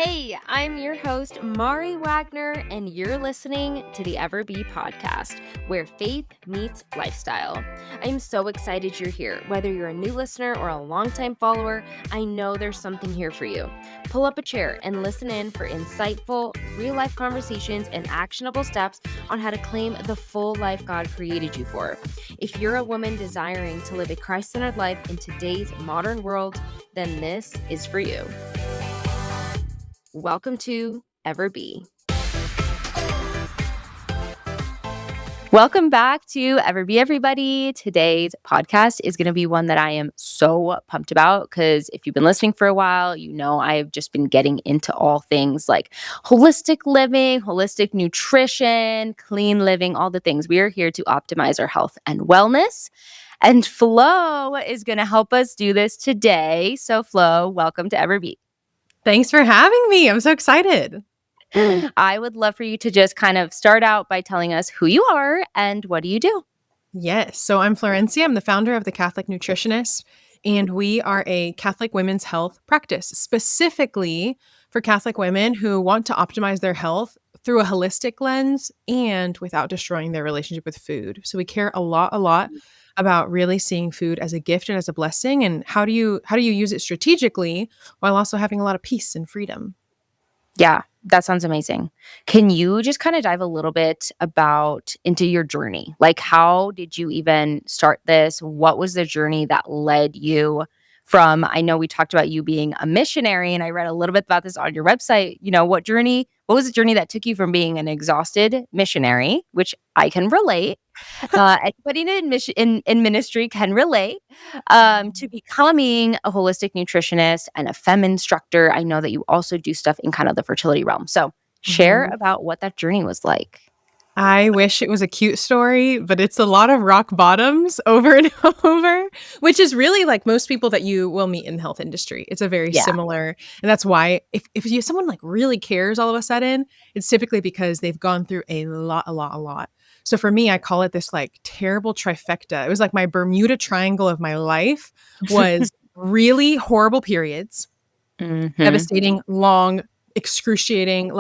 Hey, I'm your host, Mari Wagner, and you're listening to the Ever Be podcast, where faith meets lifestyle. I'm so excited you're here. Whether you're a new listener or a longtime follower, I know there's something here for you. Pull up a chair and listen in for insightful, real-life conversations and actionable steps on how to claim the full life God created you for. If you're a woman desiring to live a Christ-centered life in today's modern world, then this is for you. Welcome to Ever Be. Welcome back to Ever Be, everybody. Today's podcast is going to be one that I am so pumped about because if you've been listening for a while, you know I've just been getting into all things like holistic living, holistic nutrition, clean living, all the things. We are here to optimize our health and wellness. And Flo is going to help us do this today. So Flo, welcome to Ever Be. Thanks for having me. I'm so excited. I would love for you to just kind of start out by telling us who you are and what do you do? Yes. So I'm Florencia. I'm the founder of the Catholic Nutritionist, and we are a Catholic women's health practice specifically for Catholic women who want to optimize their health through a holistic lens and without destroying their relationship with food. So we care a lot about really seeing food as a gift and as a blessing, and how do you use it strategically while also having a lot of peace and freedom. Yeah, that sounds amazing. Can you just kind of dive a little bit into your journey? Like, how did you even start this? What was the journey that led you from, I know we talked about you being a missionary, and I read a little bit about this on your website. You know, what was the journey that took you from being an exhausted missionary, which I can relate, anybody in ministry can relate, to becoming a holistic nutritionist and a fem instructor. I know that you also do stuff in kind of the fertility realm. So share about what that journey was like. I wish it was a cute story, but it's a lot of rock bottoms over and over, which is really like most people that you will meet in the health industry. It's a very similar, and that's why if someone like really cares all of a sudden, it's typically because they've gone through a lot. So for me, I call it this like terrible trifecta. It was like my Bermuda Triangle of my life was really horrible periods, devastating, long, excruciating,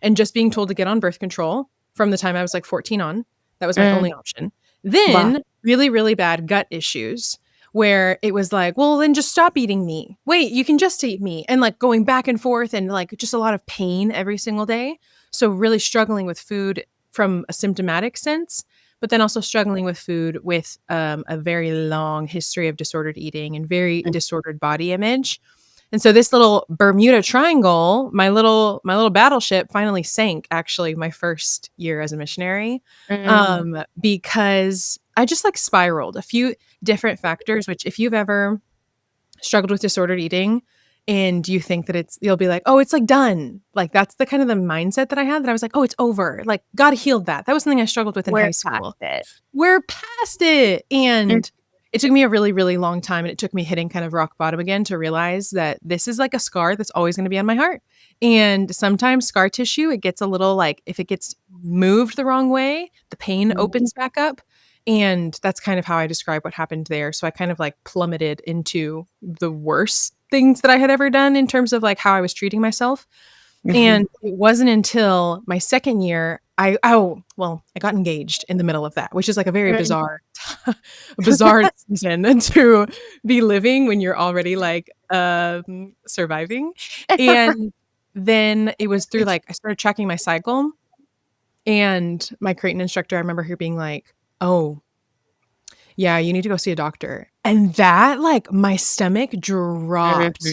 and just being told to get on birth control from the time I was like 14 on. That was my only option. Then really, really bad gut issues where it was like, well, then just stop eating meat. Wait, you can just eat meat. And like going back and forth and like just a lot of pain every single day. So really struggling with food from a symptomatic sense, but then also struggling with food with a very long history of disordered eating and very disordered body image. And so this little Bermuda Triangle, my little battleship finally sank actually my first year as a missionary, because I just like spiraled a few different factors, which if you've ever struggled with disordered eating and you think that you'll be like, oh, it's like done. Like that's the kind of the mindset that I had, that I was like, oh, it's over. Like God healed that. That was something I struggled with in high school. We're past it. And it took me a really, really long time, and it took me hitting kind of rock bottom again to realize that this is like a scar that's always going to be on my heart. And sometimes scar tissue, it gets a little like, if it gets moved the wrong way, the pain opens back up. And that's kind of how I describe what happened there. So I kind of like plummeted into the worst things that I had ever done in terms of like how I was treating myself. And it wasn't until my second year, I got engaged in the middle of that, which is like a very bizarre season to be living when you're already like surviving. And then it was through like, I started tracking my cycle, and my Creighton instructor, I remember her being like, oh, yeah, you need to go see a doctor. And that like my stomach dropped.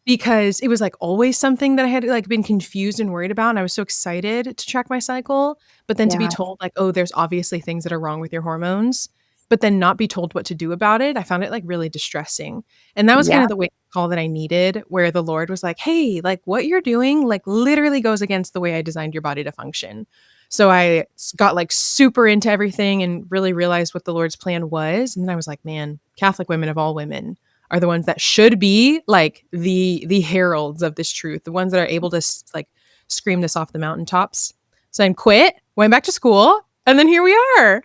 Because it was like always something that I had like been confused and worried about. And I was so excited to track my cycle, but then to be told like, oh, there's obviously things that are wrong with your hormones, but then not be told what to do about it. I found it like really distressing. And that was kind of the wake call that I needed, where the Lord was like, hey, like what you're doing like literally goes against the way I designed your body to function. So I got like super into everything and really realized what the Lord's plan was. And then I was like, man, Catholic women of all women are the ones that should be like the heralds of this truth, the ones that are able to like scream this off the mountaintops. So I quit, went back to school, and then here we are.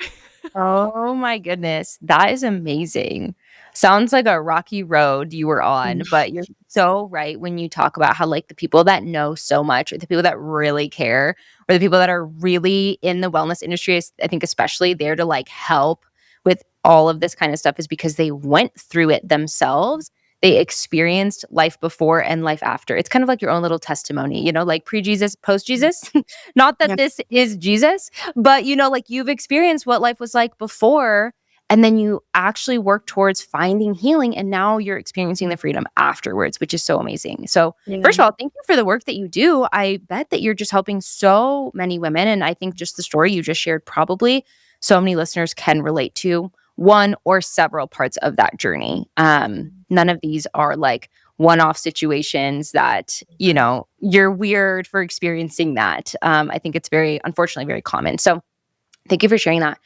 Oh my goodness. That is amazing. Sounds like a rocky road you were on, but you're so right when you talk about how, like, the people that know so much, or the people that really care, or the people that are really in the wellness industry, I think especially there to, like, help with all of this kind of stuff is because they went through it themselves. They experienced life before and life after. It's kind of like your own little testimony, like pre-Jesus, post-Jesus. Not that Yeah. this is Jesus, but, like, you've experienced what life was like before, and then you actually work towards finding healing, and now you're experiencing the freedom afterwards, which is so amazing. So, first Yeah. of all, thank you for the work that you do. I bet that you're just helping so many women, and I think just the story you just shared probably so many listeners can relate to one or several parts of that journey. None of these are like one-off situations that, you're weird for experiencing that. I think it's unfortunately, very common. So, thank you for sharing that.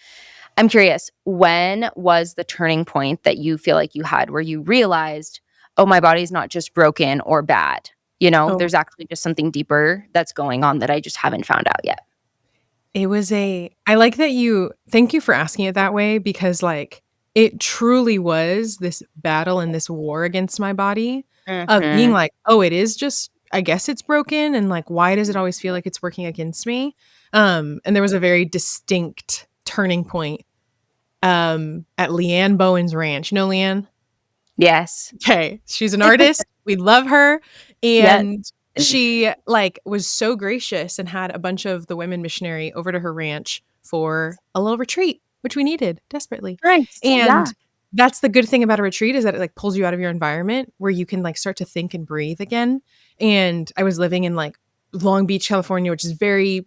I'm curious, when was the turning point that you feel like you had where you realized, oh, my body's not just broken or bad? Oh, There's actually just something deeper that's going on that I just haven't found out yet. I like that thank you for asking it that way because, like, it truly was this battle and this war against my body of being Mhm. like, "Oh, it is just I guess it's broken, and, like, why does it always feel like it's working against me?" And there was a very distinct turning point, at Leanne Bowen's ranch. You know Leanne? Yes. Okay, she's an artist, we love her, Yes. and she, like, was so gracious and had a bunch of the women missionary over to her ranch for a little retreat, which we needed desperately, Nice. Yeah. and that's the good thing about a retreat is that it, like, pulls you out of your environment where you can, like, start to think and breathe again, and I was living in, like, Long Beach, California, which is very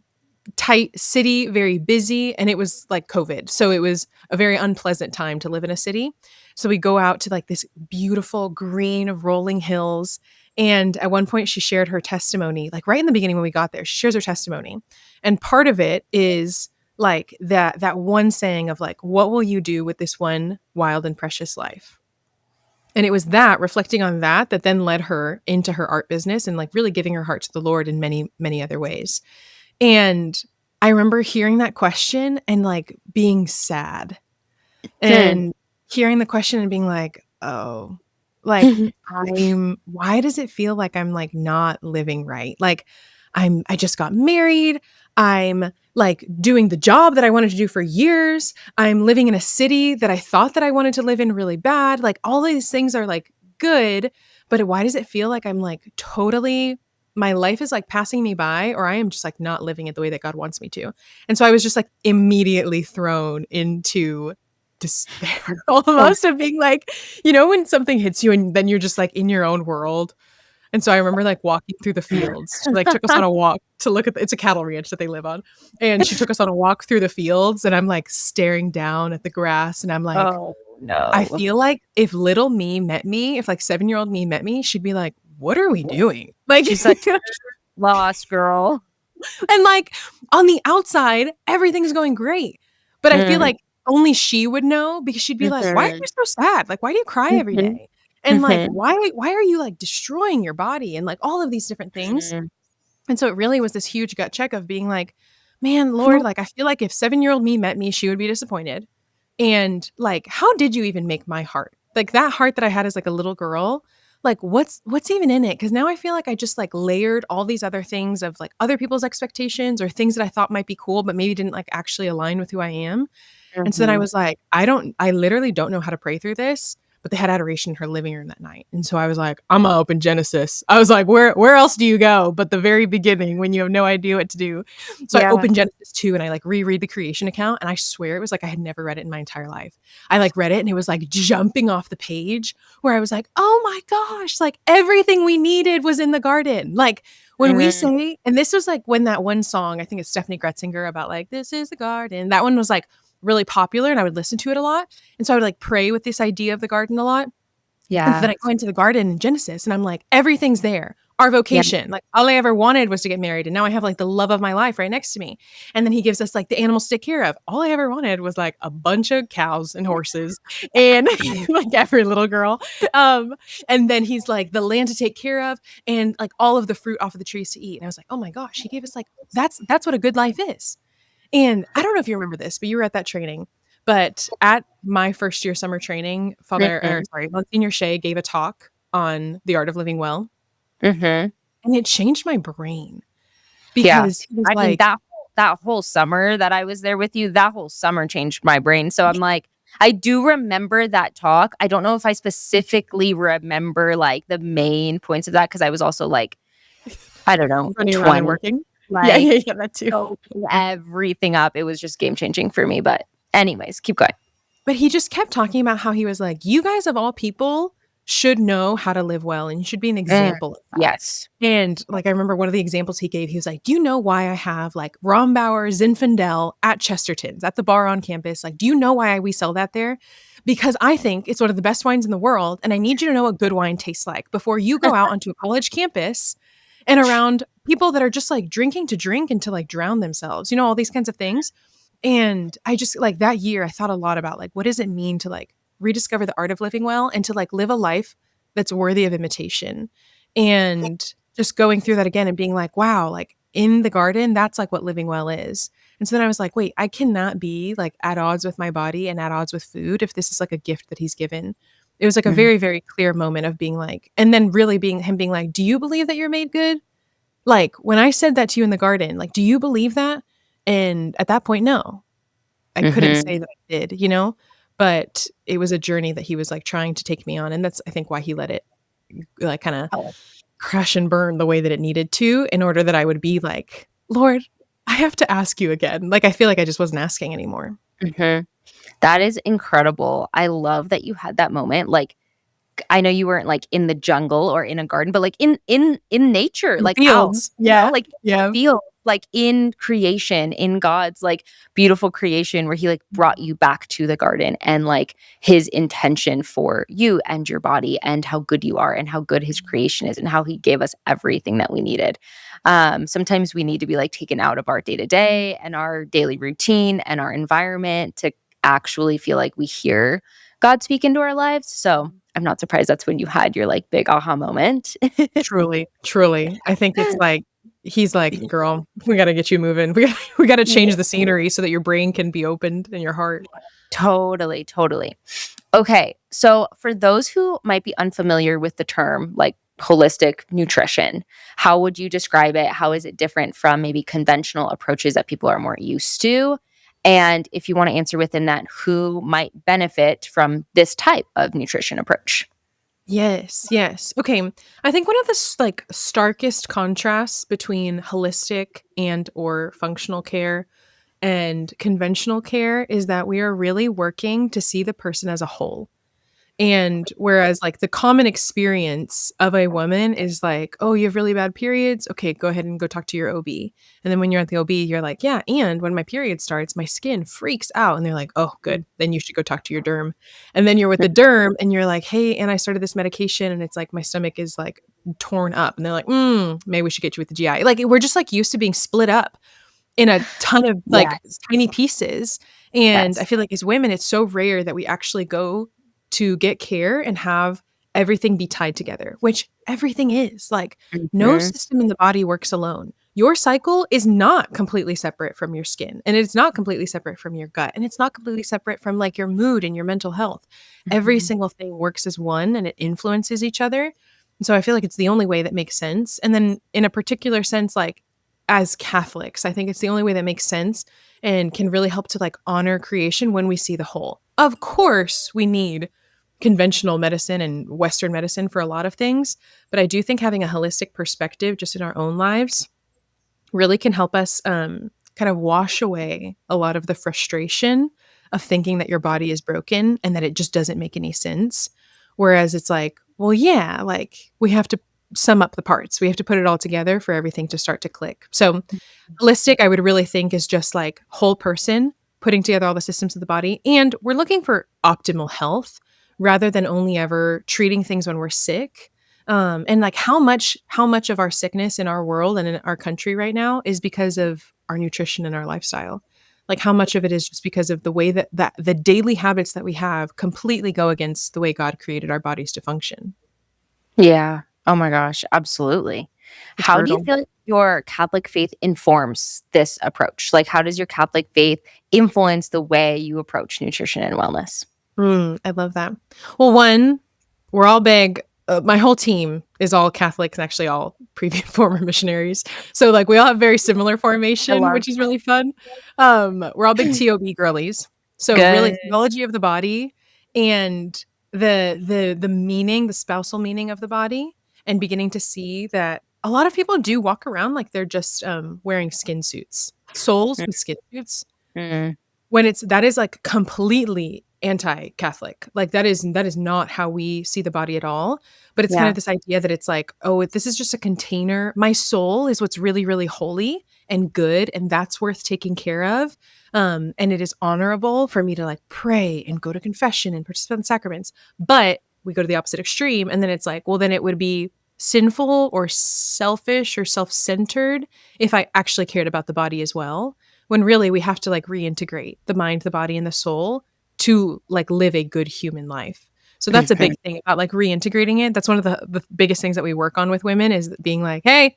tight city, very busy, and it was like COVID. So it was a very unpleasant time to live in a city. So we go out to like this beautiful green rolling hills. And at one point she shared her testimony, like right in the beginning when we got there, she shares her testimony. And part of it is like that one saying of like, what will you do with this one wild and precious life? And it was that reflecting on that then led her into her art business and like really giving her heart to the Lord in many, many other ways. And I remember hearing that question and, like, being sad, Hmm. and hearing the question and being like, "Oh, like, why does it feel like I'm, like, not living right?" Like, I just got married, I'm, like, doing the job that I wanted to do for years, I'm living in a city that I thought that I wanted to live in really bad, like, all these things are, like, good, but why does it feel like I'm, like, totally my life is, like, passing me by, or I am just, like, not living it the way that God wants me to? And so I was just, like, immediately thrown into despair almost of being like, when something hits you and then you're just, like, in your own world? And so I remember, like, walking through the fields. She, like, took us on a walk to look at it's a cattle ranch that they live on, and she took us on a walk through the fields, and I'm, like, staring down at the grass, and I'm like, Oh, I no. feel like if little me met me, if, like, seven-year-old me met me, she'd be like, "What are we doing?" Like, She's like, lost girl. and, like, on the outside, everything's going great, but I feel Mm, like only she would know because she'd be like, "Why are mhm, you so sad? Like, why do you cry every mhm, day? And, like, mhm, why are you, like, destroying your body?" And, like, all of these different things. mhm. And so it really was this huge gut check of being like, "Man, Lord, like, I feel like if seven-year-old me met me, she would be disappointed. And, like, how did you even make my heart? Like, that heart that I had as, like, a little girl, like, what's even in it? Because now I feel like I just, like, layered all these other things of, like, other people's expectations or things that I thought might be cool, but maybe didn't, like, actually align with who I am." And so then I Mhm. was like, I literally don't know how to pray through this, but they had adoration in her living room that night. And so I was like, I'm gonna open Genesis. I was like, where else do you go but the very beginning when you have no idea what to do? So I Yeah. opened Genesis 2 and I like reread the creation account, and I swear it was like I had never read it in my entire life. I like read it and it was like jumping off the page where I was like, oh my gosh, like everything we needed was in the garden. Like when we Mhm. say, and this was like when that one song, I think it's Stephanie Gretzinger about like, this is the garden. That one was like really popular and I would listen to it a lot. And so I would like pray with this idea of the garden a lot. And so Yeah. then I go into the garden in Genesis and I'm like, everything's there. Our Yeah. vocation, like all I ever wanted was to get married. And now I have like the love of my life right next to me. And then he gives us like the animals to take care of. All I ever wanted was like a bunch of cows and horses and like every little girl. Um, and then he's like the land to take care of and like all of the fruit off of the trees to eat. And I was like, oh my gosh, he gave us like, that's what a good life is. And I don't know if you remember this, but you were at that training. But at my first year summer training, Mhm. Monsignor Shea gave a talk on the art of living well, Mhm. and it changed my brain Yeah. because he was I mean, like, that whole summer that I was there with you, that whole summer changed my brain. So I'm like, I do remember that talk. I don't know if I specifically remember, like, the main points of that because I was also, like, I don't know, running around and 20, working. Yeah, like, yeah, yeah, that too. soaking everything up. It was just game changing for me, but anyways, keep going. But he just kept talking about how he was like, "You guys of all people should know how to live well, and you should be an Mm, example of that." yes. And, like, I remember one of the examples he gave, he was like, "Do you know why I have, like, Rombauer Zinfandel at Chesterton's, at the bar on campus? Like, do you know why we sell that there? Because I think it's one of the best wines in the world, and I need you to know what good wine tastes like before you go out onto a college campus and around people that are just, like, drinking to drink and to, like, drown themselves," all these kinds of things. And I just like that year, I thought a lot about like, what does it mean to like rediscover the art of living well and to like live a life that's worthy of imitation? And just going through that again and being like, wow, like in the garden, that's like what living well is. And so then I was like, wait, I cannot be like at odds with my body and at odds with food if this is like a gift that he's given. It was like a Mm, very, very clear moment of being like, and then really being like, do you believe that you're made good? Like, when I said that to you in the garden, like, "Do you believe that?" And at that point, no. I couldn't say mhm. that I did? But it was a journey that he was, like, trying to take me on, and that's, I think, why he let it, like, kinda Oh. crash and burn the way that it needed to in order that I would be like, "Lord, I have to ask you again." Like, I feel like I just wasn't asking anymore. Mhm. That is incredible. I love that you had that moment, like, I know you weren't, like, in the jungle or in a garden, but, like, in nature, In like, out, fields. Yeah. like, Yeah. feel, like, in creation, in God's, like, beautiful creation where he, like, brought you back to the garden and, like, his intention for you and your body and how good you are and how good his creation is and how he gave us everything that we needed. Sometimes we need to be, like, taken out of our day-to-day and our daily routine and our environment to actually feel like we hear God speak into our lives, so I'm not surprised that's when you had your, like, big aha moment. Truly, truly. I think it's like he's like, "Girl, we gotta get you moving. We gotta change the scenery so that your brain can be opened and your heart." Totally, totally. Okay, so for those who might be unfamiliar with the term, like, holistic nutrition, how would you describe it? How is it different from maybe conventional approaches that people are more used to? And if you wanna answer within that, who might benefit from this type of nutrition approach? Yes, yes. Okay. I think one of the like starkest contrasts between holistic and or functional care and conventional care is that we are really working to see the person as a whole. And whereas, like, the common experience of a woman is like, "Oh, you have really bad periods? Okay, go ahead and go talk to your OB." And then when you're at the OB, you're like, "Yeah, and when my period starts, my skin freaks out." And they're like, "Oh, good. Then you should go talk to your derm." And then you're with the derm and you're like, "Hey, and I started this medication and it's like my stomach is like torn up." And they're like, maybe we should get you with the GI." Like, we're just like used to being split up in a ton of like Yes, tiny pieces. And I yes. feel like as women, it's so rare that we actually go to get care and have everything be tied together, which everything is. Like, no Mhm, system in the body works alone. Your cycle is not completely separate from your skin, and it's not completely separate from your gut, and it's not completely separate from like your mood and your mental health. Every mhm. single thing works as one and it influences each other. And so I feel like it's the only way that makes sense. And then in a particular sense, like as Catholics, I think it's the only way that makes sense and can really help to like honor creation when we see the whole. Of course, we need conventional medicine and Western medicine for a lot of things, but I do think having a holistic perspective just in our own lives really can help us kind of wash away a lot of the frustration of thinking that your body is broken and that it just doesn't make any sense. Whereas it's like, well, yeah, like we have to sum up the parts. We have to put it all together for everything to start to click. So, holistic, I would really think is just like whole person putting together all the systems of the body. And we're looking for optimal health rather than only ever treating things when we're sick. And like how much of our sickness in our world and in our country right now is because of our nutrition and our lifestyle. Like how much of it is just because of the way that the daily habits that we have completely go against the way God created our bodies to function. Yeah. Oh my gosh, absolutely. It's How do you brutal. feel like your Catholic faith informs this approach? Like, how does your Catholic faith influence the way you approach nutrition and wellness? I love that. Well, one, we're all big. My whole team is all Catholics and actually all previous former missionaries. So like we all have very similar I formation, love which is really fun. We're all big TOB girlies. So really Good. theology of the body and the meaning, the spousal meaning of the body, and beginning to see that a lot of people do walk around like they're just wearing skin suits, souls with skin suits. Mhm. When it's that is, like, completely anti-Catholic. Like, that is not how we see the body at all, but it's kind Yeah. of this idea that it's like, "Oh, this is just a container. My soul is what's really, really holy and good, and that's worth taking care of, and it is honorable for me to, like, pray and go to confession and participate in sacraments." But we go to the opposite extreme, and then it's like, well, then it would be sinful or selfish or self-centered if I actually cared about the body as well. When really we have to like reintegrate the mind, the body, and the soul to like live a good human life. So that's a big Mhm. thing about like reintegrating it. That's one of the biggest things that we work on with women is being like, hey,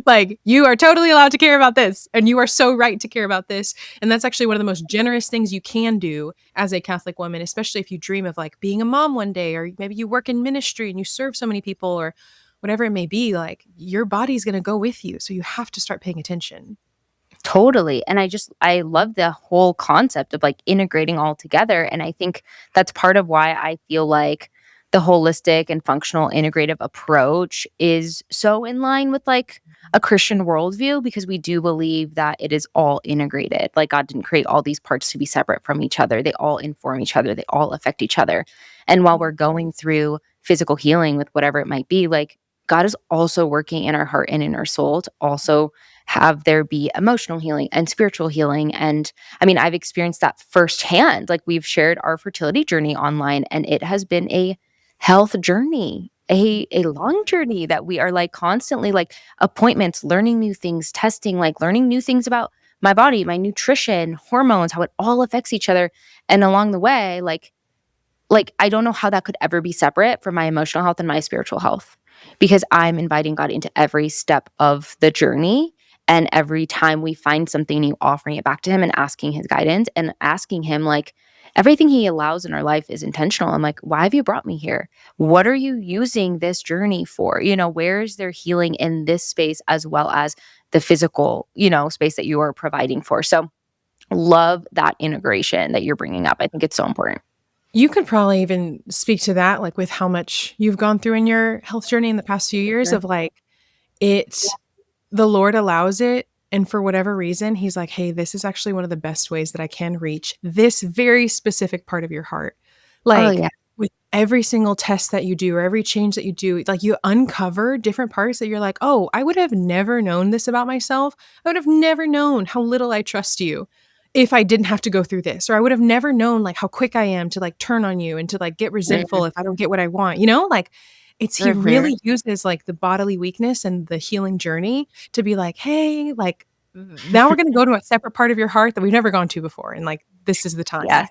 like you are totally allowed to care about this and you are so right to care about this. And that's actually one of the most generous things you can do as a Catholic woman, especially if you dream of like being a mom one day, or maybe you work in ministry and you serve so many people or whatever it may be, like your body's going to go with you. So you have to start paying attention. Totally. And I love the whole concept of like integrating all together. And I think that's part of why I feel like the holistic and functional integrative approach is so in line with like a Christian worldview because we do believe that it is all integrated. Like God didn't create all these parts to be separate from each other. They all inform each other, they all affect each other. And while we're going through physical healing with whatever it might be, like God is also working in our heart and in our soul to also have there be emotional healing and spiritual healing. And I mean, I've experienced that firsthand. Like we've shared our fertility journey online, and it has been a health journey, a long journey that we are like constantly like appointments, learning new things, testing, like learning new things about my body, my nutrition, hormones, how it all affects each other. And along the way, I don't know how that could ever be separate from my emotional health and my spiritual health because I'm inviting God into every step of the journey. And every time we find something new, offering it back to Him and asking His guidance and asking Him, like, everything He allows in our life is intentional. I'm like, why have you brought me here? What are you using this journey for? Where is there healing in this space as well as the physical, space that you are providing for? So, love that integration that you're bringing up. I think it's so important. You could probably even speak to that, like, with how much you've gone through in your health journey in the past few years of, like, it the Lord allows it, and for whatever reason, he's like, "Hey, this is actually one of the best ways that I can reach this very specific part of your heart." Oh, Like, yeah. with every single test that you do or every change that you do, like, you uncover different parts that you're like, "Oh, I would have never known this about myself. I would have never known how little I trust you if I didn't have to go through this, or I would have never known, like, how quick I am to, like, turn on you and to, like, get resentful if I don't get what I want," you know? Like, it's he Mhm. really uses, like, the bodily weakness and the healing journey to be like, "Hey, like, now we're gonna go to a separate part of your heart that we've never gone to before, and, like, this is the time." Yes.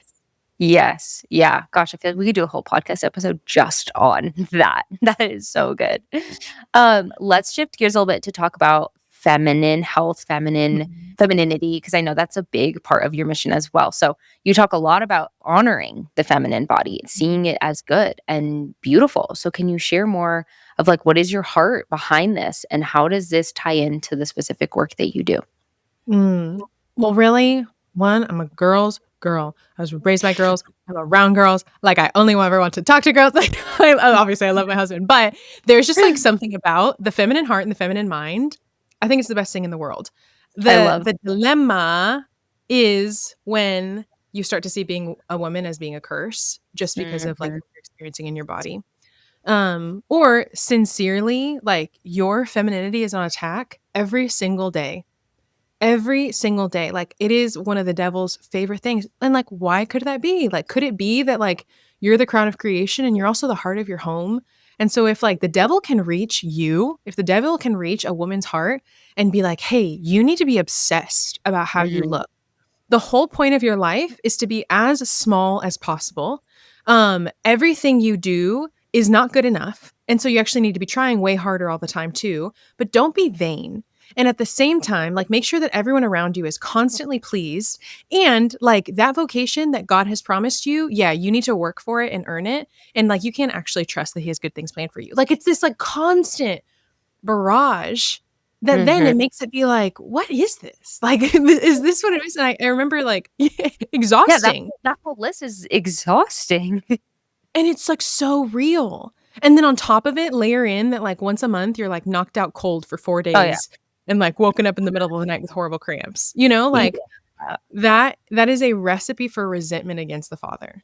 Yes. Yeah. Gosh, I feel like we could do a whole podcast episode just on that. That is so good. Let's shift gears a little bit to talk about feminine health, Mhm. femininity, because I know that's a big part of your mission as well. So you talk a lot about honoring the feminine body, seeing it as good and beautiful. So can you share more of like what is your heart behind this and how does this tie into the specific work that you do? Mm. Well, really, one, I'm a girl's girl. I was raised by girls. I'm around girls. Like, I only ever want to talk to girls. Like, obviously, I love my husband, but there's just like something about the feminine heart and the feminine mind. I think it's the best thing in the world. I The love the dilemma is when you start to see being a woman as being a curse just because of like Mhm. what you're experiencing in your body. Or sincerely, like your femininity is on attack every single day. Every single day, like, it is one of the devil's favorite things, and, like, why could that be? Like, could it be that, like, you're the crown of creation and you're also the heart of your home? And so if, like, the devil can reach you, if the devil can reach a woman's heart and be like, "Hey, you need to be obsessed about how you Mhm. look." The whole point of your life is to be as small as possible. Everything you do is not good enough. And so you actually need to be trying way harder all the time too, but don't be vain. And at the same time, like make sure that everyone around you is constantly pleased and like that vocation that God has promised you, yeah, you need to work for it and earn it. And like you can't actually trust that he has good things planned for you. Like it's this like constant barrage that then Mhm. it makes it be like, what is this? Like, is this what it is? And I remember like Yeah, exhausting. that whole list is exhausting. And it's, like, so real. And then on top of it, layer in that, like, once a month, you're, like, knocked out cold for 4 Oh, yeah. days and, like, woken up in the middle of the night with horrible cramps, you know? Like, Yeah. that is a recipe for resentment against the Father.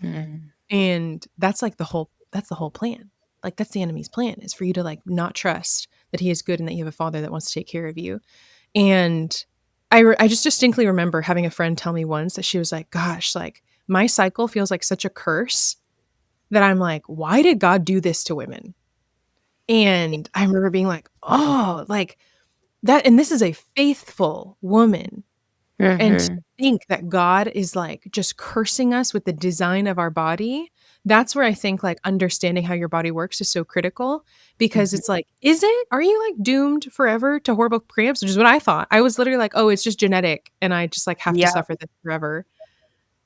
Mhm. And that's the whole plan. Like, that's the enemy's plan is for you to, like, not trust that he is good and that you have a Father that wants to take care of you. And I just distinctly remember having a friend tell me once that she was like, "Gosh, like, my cycle feels like such a curse that I'm like, why did God do this to women?" And I remember being like, "Oh, like that," and this is a faithful woman. And to Mhm. think that God is like just cursing us with the design of our body, that's where I think like understanding how your body works is so critical because Mhm. it's like, is it? Are you like doomed forever to horrible cramps? Which is what I thought. I was literally like, oh, it's just genetic and I just like have to Yeah. suffer this forever.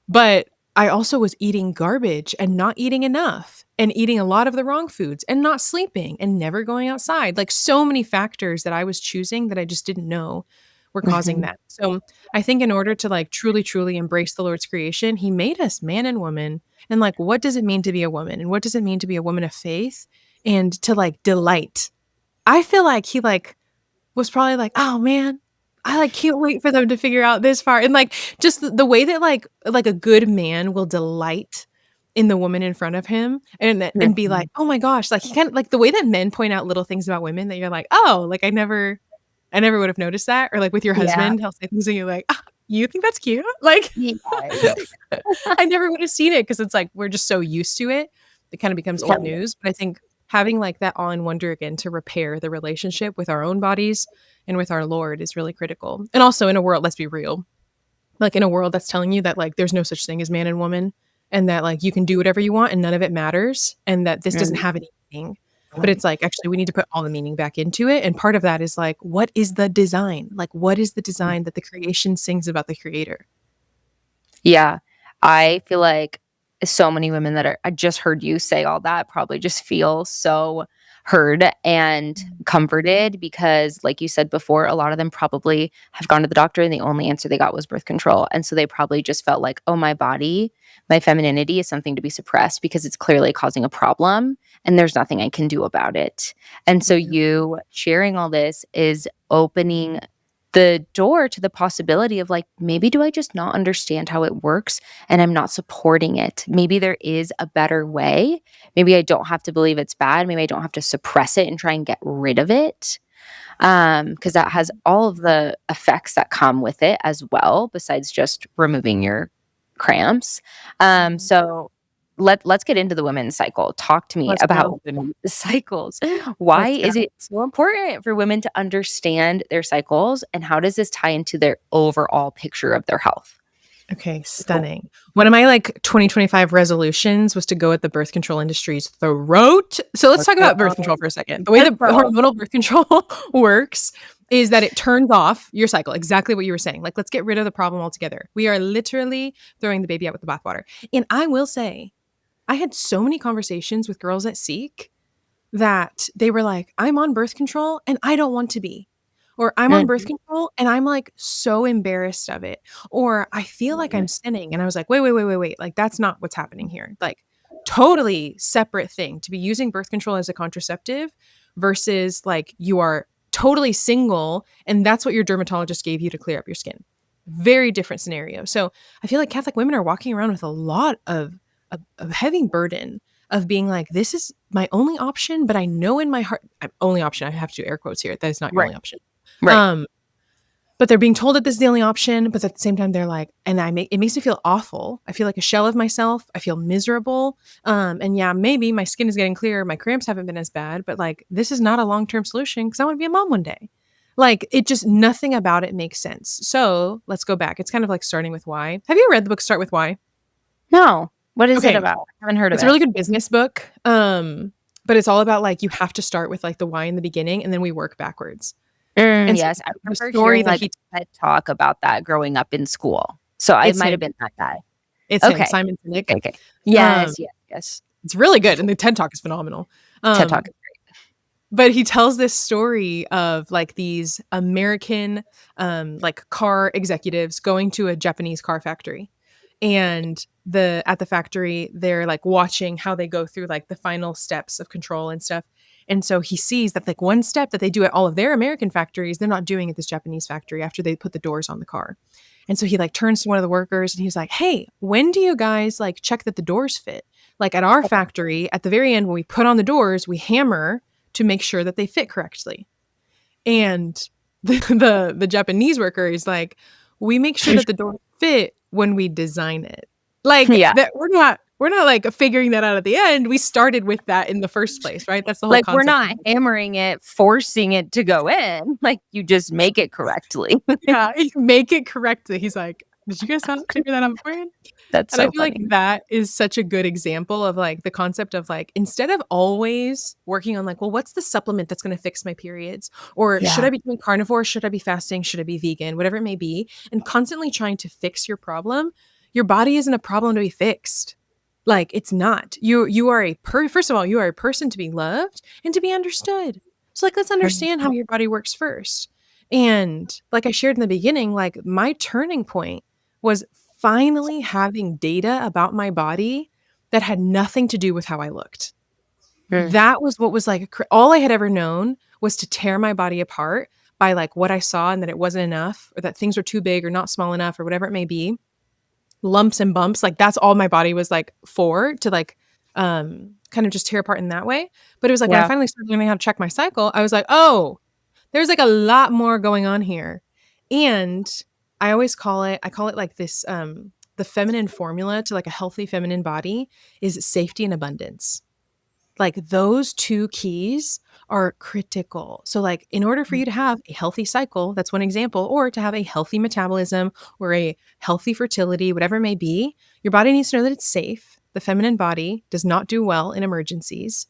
But I also was eating garbage and not eating enough and eating a lot of the wrong foods and not sleeping and never going outside. Like so many factors that I was choosing that I just didn't know were causing Mhm. that. So I think in order to like truly, truly embrace the Lord's creation, he made us man and woman. And like, what does it mean to be a woman? And what does it mean to be a woman of faith and to like delight? I feel like he like was probably like, "Oh, man, I, like, can't wait for them to figure out this part," and, like, just the way that, like, a good man will delight in the woman in front of him and be like, Mhm. "Oh my gosh," like, he kinda like, the way that men point out little things about women that you're like, "Oh, like, I never would have noticed that," or, like, with your Yeah. husband, he'll say things and you're like, "Ah, you think that's cute?" Like, Yes. I never would have seen it because it's like we're just so used to it. It kinda becomes Yeah. old news, but I think having, like, that awe and wonder again to repair the relationship with our own bodies and with our Lord is really critical. And also in a world let's be real, like, in a world that's telling you that, like, there's no such thing as man and woman, and that, like, you can do whatever you want and none of it matters, and that this doesn't Mhm. have any meaning. But it's like, actually, we need to put all the meaning back into it, and part of that is, like, what is the design? Like, what is the design that the creation sings about the creator? Yeah. I feel like so many women that are I just heard you say all that probably just feel so heard and Mm. comforted because, like you said before, a lot of them probably have gone to the doctor and the only answer they got was birth control. And so they probably just felt like, oh, my body, my femininity is something to be suppressed because it's clearly causing a problem and there's nothing I can do about it. And so Yeah. you sharing all this is opening the door to the possibility of like, maybe do I just not understand how it works and I'm not supporting it? Maybe there is a better way. Maybe I don't have to believe it's bad. Maybe I don't have to suppress it and try and get rid of it. Because that has all of the effects that come with it as well, besides just removing your cramps. Mhm. So let's get into the women's cycle. Talk to me Let's go. about women's cycles. Why Let's go. is it so important for women to understand their cycles, and how does this tie into their overall picture of their health? Okay, stunning. One of my, like, 2025 resolutions was to go at the birth control industry's throat. So let's Let's talk go. about birth control for a second. The way Let's that go. hormonal birth control works is that it turns off your cycle, exactly what you were saying. Like, let's get rid of the problem altogether. We are literally throwing the baby out with the bathwater. And I will say, I had so many conversations with girls at Seek that they were like, "I'm on birth control and I don't want to be." Or, "I'm on birth Mhm. control and I'm, like, so embarrassed of it." Or, "I feel like I'm sinning." And I was like, "Wait, wait, wait, wait, wait. Like, that's not what's happening here." Like, totally separate thing to be using birth control as a contraceptive versus, like, you are totally single and that's what your dermatologist gave you to clear up your skin. Very different scenario. So, I feel like Catholic women are walking around with a lot of heavy burden of being like, "This is my only option, but I know in my heart" only option, I have to do air quotes here, that is not your Right. only option. Right. Um, but they're being told that this is the only option, but at the same time, they're like and it makes me feel awful. I feel like a shell of myself. I feel miserable. And yeah, maybe my skin is getting clearer, my cramps haven't been as bad, but, like, this is not a long-term solution because I wanna be a mom one day. Like, it just nothing about it makes sense. So, let's go back. It's kind of like starting with why. Have you read the book Start With Why? No. What is it Okay. about? I haven't heard of It's a it. really good business book, but it's all about, like, you have to start with, like, the why in the beginning, and then we work backwards. And so Yes, I the remember story hearing, that like, he a TED Talk about that growing up in school. So it it's might have him. been that guy. It's him, Okay. Simon Sinek. Okay, okay. Um, Yes, yes, yes. it's really good, and the TED Talk is phenomenal. TED Talk Um is great. But he tells this story of, like, these American, like, car executives going to a Japanese car factory. And at the factory, they're, like, watching how they go through, like, the final steps of control and stuff. And so he sees that, like, one step that they do at all of their American factories, they're not doing at this Japanese factory after they put the doors on the car. And so he, like, turns to one of the workers and he's like, "Hey, when do you guys, like, check that the doors fit? Like, at our factory, at the very end, when we put on the doors, we hammer to make sure that they fit correctly." And the Japanese worker is like, "We make sure that the doors fit when we design it." Like, Yeah. that we're not, like, figuring that out at the end. We started with that in the first place, right? That's the whole Like, we're concept. not hammering it, forcing it to go in, like, you just make it correctly. Yeah, make it correctly. He's like, "Did you guys not figure that out beforehand?" That's And I so feel like funny. that is such a good example of, like, the concept of, like, instead of always working on, like, "Well, what's the supplement that's gonna fix my periods?" Or, "Should Yeah. I be doing carnivore? Should I be fasting? Should I be vegan?" Whatever it may be, and constantly trying to fix your body isn't a problem to be fixed. Like, it's not. You are first of all, you are a person to be loved and to be understood. So, like, let's Mhm. understand how your body works first. And like I shared in the beginning, like, my turning point was finally having data about my body that had nothing to do with how I looked. Mm. That was what was like all I had ever known was to tear my body apart by, like, what I saw and that it wasn't enough or that things were too big or not small enough or whatever it may be. Lumps and bumps, like, that's all my body was, like, for to, like, kind of just tear apart in that way. But it was like when I Yeah. finally started learning how to check my cycle, I was like, "Oh, there's, like, a lot more going on here." And I call it, like, this, the feminine formula to, like, a healthy feminine body is safety and abundance. Like, those 2 keys are critical. So, like, in order for you to have a healthy cycle, that's one example, or to have a healthy metabolism or a healthy fertility, whatever it may be, your body needs to know that it's safe. The feminine body does not do well in emergencies.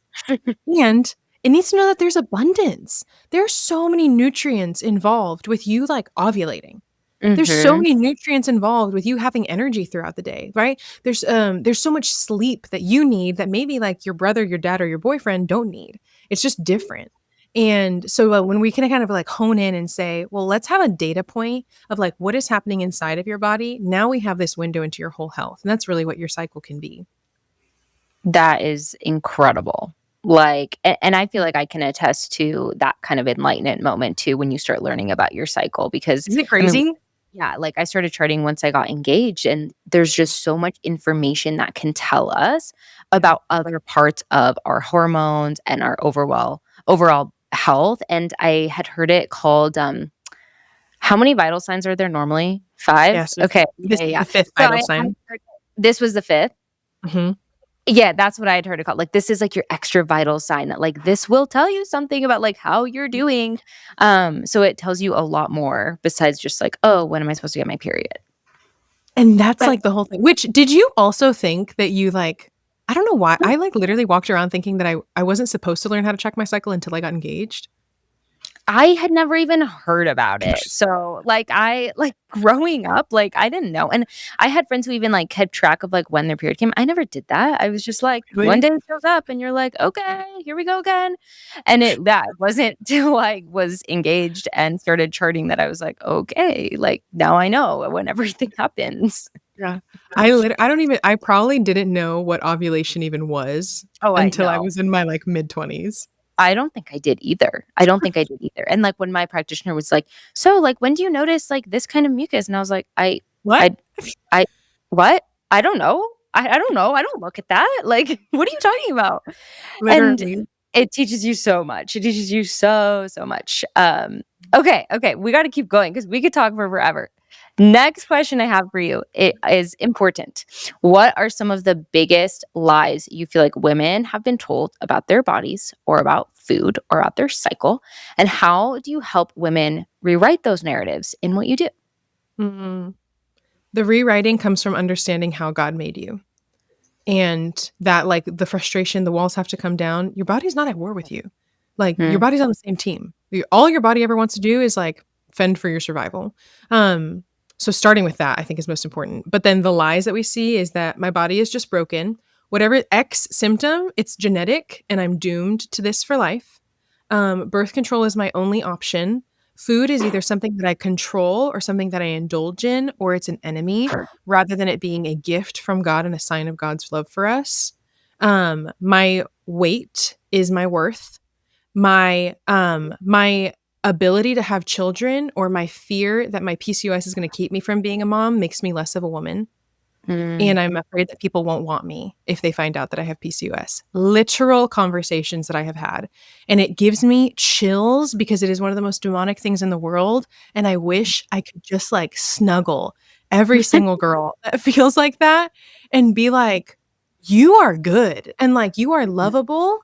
And it needs to know that there's abundance. There are so many nutrients involved with you, like, ovulating. There's so Mhm. many nutrients involved with you having energy throughout the day, right? There's so much sleep that you need that maybe, like, your brother, your dad, or your boyfriend don't need. It's just different. And so, when we can kind of, like, hone in and say, "Well, let's have a data point of, like, what is happening inside of your body." Now we have this window into your whole health, and that's really what your cycle can be. That is incredible. Like, and I feel like I can attest to that kind of enlightenment moment too when you start learning about your cycle because, Isn't it I mean, crazy? yeah, like I started charting once I got engaged, and there's just so much information that can tell us Yeah. about other parts of our hormones and our overall health. And I had heard it called how many vital signs are there normally? 5? Yes, Okay. this Yeah, is yeah. the 5th So vital I had sign. heard this was the 5th? Mhm. Yeah, that's what I had heard it called. Like, this is, like, your extra vital sign that, like, this will tell you something about, like, how you're doing. So it tells you a lot more besides just like, "Oh, when am I supposed to get my period?" And that's, Right. like, the whole thing. Which did you also think that you, like I don't know why, I, like, literally walked around thinking that I wasn't supposed to learn how to check my cycle until I got engaged. I had never even heard about it. So, like, growing up, like, I didn't know, and I had friends who even, like, kept track of, like, when their period came. I never did that. I was just like, one Really? day it shows up and you're like, "Okay, here we go again." And it wasn't till I was engaged and started charting that I was like, "Okay, like, now I know when everything happens." Yeah. I don't even I probably didn't know what ovulation even was Oh, I until I know. was in my, like, mid-20s. I don't think I did either. I don't think I did either. And, like, when my practitioner was like, "So, like, when do you notice, like, this kind of mucus?" And I was like, What? I I what? I don't know. I don't know. I don't look at that. Like, what are you talking about?" And Literally. it teaches you so much. It teaches you so, so much. Okay, okay, we gotta keep going because we could talk for forever. Next question I have for you, it is important. What are some of the biggest lies you feel like women have been told about their bodies or about food or about their cycle? And how do you help women rewrite those narratives in what you do? Mm. The rewriting comes from understanding how God made you. and that like the frustration, the walls have to come down, your body's not at war with you. Like your Mm. body's on the same team. All your body ever wants to do is like fend for your survival. Um, so starting with that, I think is most important. But then the lies that we see is that my body is just broken. Whatever X symptom, it's genetic and I'm doomed to this for life. Birth control is my only option. Food is either something that I control or something that I indulge in, or it's an enemy rather than it being a gift from God and a sign of God's love for us. My weight is my worth. My ability to have children or my fear that my PCOS is going to keep me from being a mom makes me less of a woman. Mm. And I'm afraid that people won't want me if they find out that I have PCOS. Literal conversations that I have had. And it gives me chills because it is one of the most demonic things in the world. And I wish I could just like snuggle every single girl that feels like that and be like, you are good. And like, you are lovable,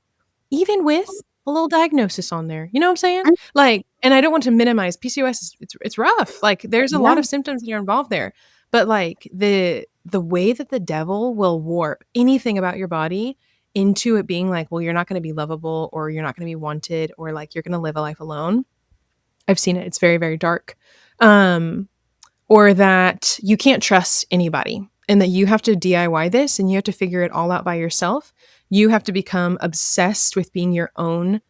even with a little diagnosis on there. You know what I'm saying? Like, and I don't want to minimize PCOS. It's rough. Like, there's a lot Yeah. of symptoms that are involved there. But like the way that the devil will warp anything about your body into it being like, well, you're not going to be lovable or you're not going to be wanted or like you're going to live a life alone. I've seen it. It's very, very dark. Um, or that you can't trust anybody and that you have to DIY this and you have to figure it all out by yourself. You have to become obsessed with being your own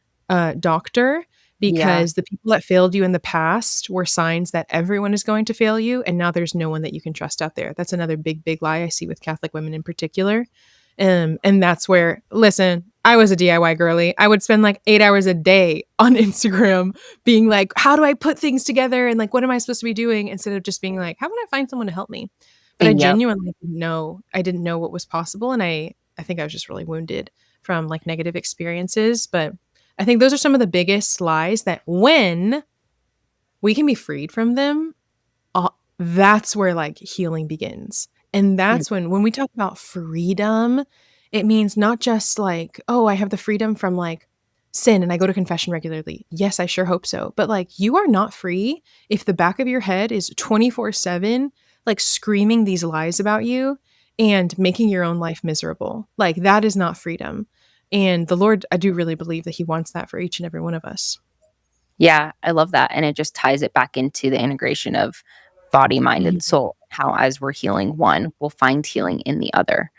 doctor Yeah. because the people that failed you in the past were signs that everyone is going to fail you. And now there's no one that you can trust out there. That's another big, big lie I see with Catholic women in particular. And that's where, listen, I was a DIY girly. I would spend like 8 hours a day on Instagram being like, how do I put things together? And like, what am I supposed to be doing? Instead of just being like, how can I find someone to help me? But I Yep. genuinely didn't know. I didn't know what was possible. And I think I was just really wounded from like negative experiences. But I think those are some of the biggest lies that when we can be freed from them, that's where like healing begins. And Mm. that's when we talk about freedom, it means not just like, oh, I have the freedom from like sin and I go to confession regularly. Yes, I sure hope so. But like you are not free if the back of your head is 24/7 like screaming these lies about you and making your own life miserable. Like that is not freedom. And the Lord, I do really believe that he wants that for each and every one of us. Yeah, I love that, and it just ties it back into the integration of body, mind, and Mhm. soul. How as we're healing one, we'll find healing in the other,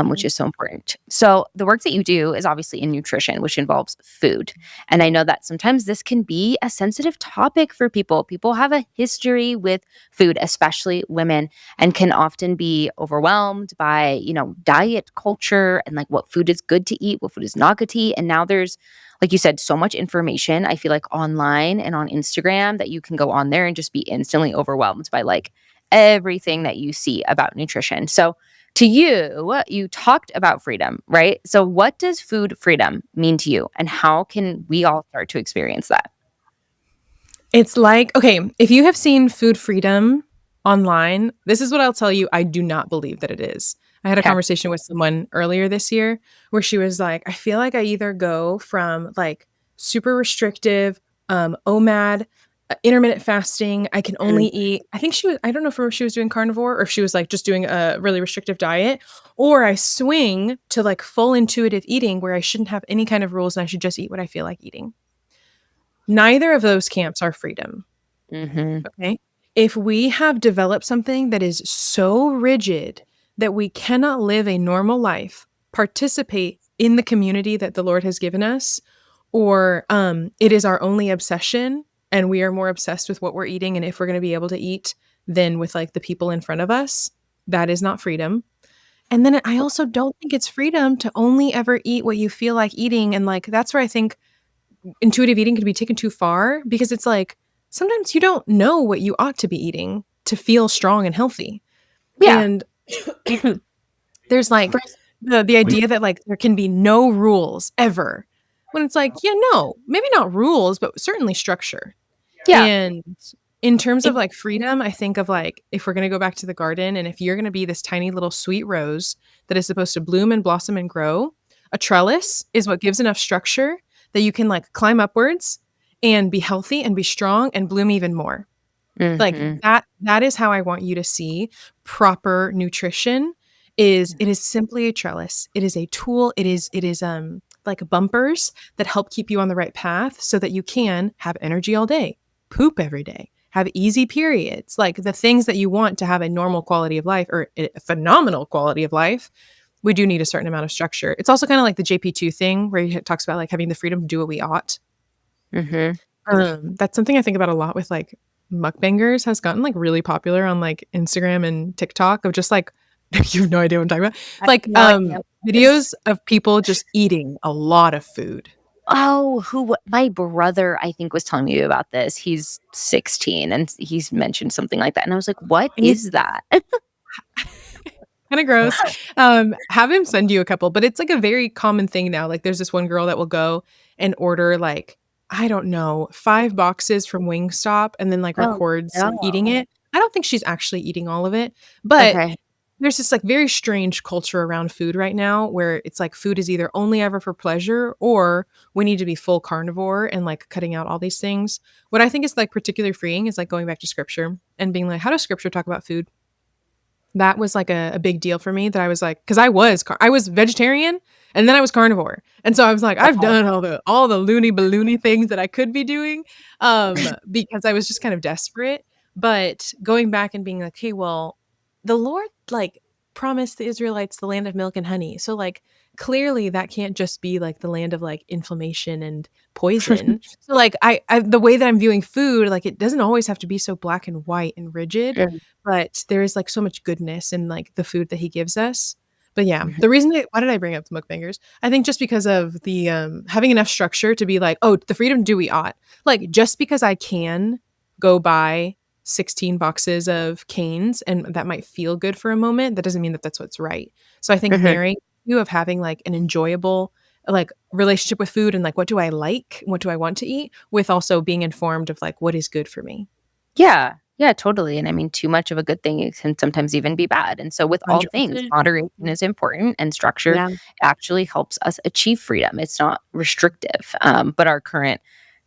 which Mhm. is so important. So the work that you do is obviously in nutrition, which involves food, and I know that sometimes this can be a sensitive topic for people. People have a history with food, especially women, and can often be overwhelmed by, diet culture and like what food is good to eat, what food is not good to eat, and now there's like you said, so much information, I feel like online and on Instagram that you can go on there and just be instantly overwhelmed by like everything that you see about nutrition. So, to you, you talked about freedom, right? So, what does food freedom mean to you? And how can we all start to experience that? It's like, okay, if you have seen Food Freedom online, this is what I'll tell you, I do not believe that it is. I had a Okay. conversation with someone earlier this year where she was like, I feel like I either go from like super restrictive, OMAD, intermittent fasting, I can only Mm. eat, I think she was, I don't know if she was doing carnivore or if she was like just doing a really restrictive diet, or I swing to like full intuitive eating where I shouldn't have any kind of rules and I should just eat what I feel like eating. Neither of those camps are freedom. Mhm. Okay. If we have developed something that is so rigid that we cannot live a normal life, participate in the community that the Lord has given us, or it is our only obsession and we are more obsessed with what we're eating and if we're going to be able to eat than with like the people in front of us, that is not freedom. And then I also don't think it's freedom to only ever eat what you feel like eating. And like that's where I think intuitive eating can be taken too far because it's like sometimes you don't know what you ought to be eating to feel strong and healthy. Yeah. And there's like the idea that like there can be no rules ever. When it's like, yeah, no, maybe not rules, but certainly structure. Yeah. And in terms of It like freedom, I think of like if we're going to go back to the garden and if you're going to be this tiny little sweet rose that is supposed to bloom and blossom and grow, a trellis is what gives enough structure that you can like climb upwards and be healthy and be strong and bloom even more. Like Mhm. that is how I want you to see proper nutrition is it is simply a trellis. It is a tool. It is like bumpers that help keep you on the right path so that you can have energy all day, poop every day, have easy periods, like the things that you want to have a normal quality of life or a phenomenal quality of life. We do need a certain amount of structure. It's also kind of like the JP2 thing where he talks about like having the freedom to do what we ought. Mhm. That's something I think about a lot with like mukbangers has gotten like really popular on like Instagram and TikTok of just like you have no idea what I'm talking about. I have Like no idea. videos of people just eating a lot of food. Oh, my brother, I think, was telling me about this. He's 16, and he's mentioned something like that, and I was like, "What And is that?" kind of gross. Have him send you a couple, but it's like a very common thing now. Like there's this one girl that will go and order like, I don't know, 5 boxes from Wingstop and then like Oh, records eating no. it. I don't think she's actually eating all of it, but Okay. there's this like very strange culture around food right now where it's like food is either only ever for pleasure or we need to be full carnivore and like cutting out all these things. What I think is like particularly freeing is like going back to scripture and being like, how does scripture talk about food? That was like a big deal for me that I was like, because I was vegetarian and then I was carnivore. And so I was like, I've Okay. done all the loony balloony things that I could be doing because I was just kind of desperate. But going back and being like, hey, well, the Lord like promised the Israelites the land of milk and honey. So like clearly that can't just be like the land of like inflammation and poison. So like I the way that I'm viewing food, like it doesn't always have to be so black and white and rigid, Mm, but there is, like, so much goodness in, like, the food that he gives us. But, yeah, mhm, the reason why did I bring up the mukbangers? I think just because of the, having enough structure to be like, "Oh, the freedom to do we ought." Like, just because I can go buy 16 boxes of Cane's and that might feel good for a moment, that doesn't mean that that's what's right. So I think mhm. marrying you of having, like, an enjoyable, like, relationship with food and, like, what do I like? What do I want to eat? With also being informed of, like, what is good for me. Yeah. Yeah, totally, and I mean, too much of a good thing it can sometimes even be bad, and so with all things, 100%. moderation is important, and structure Yeah. actually helps us achieve freedom. It's not restrictive, but our current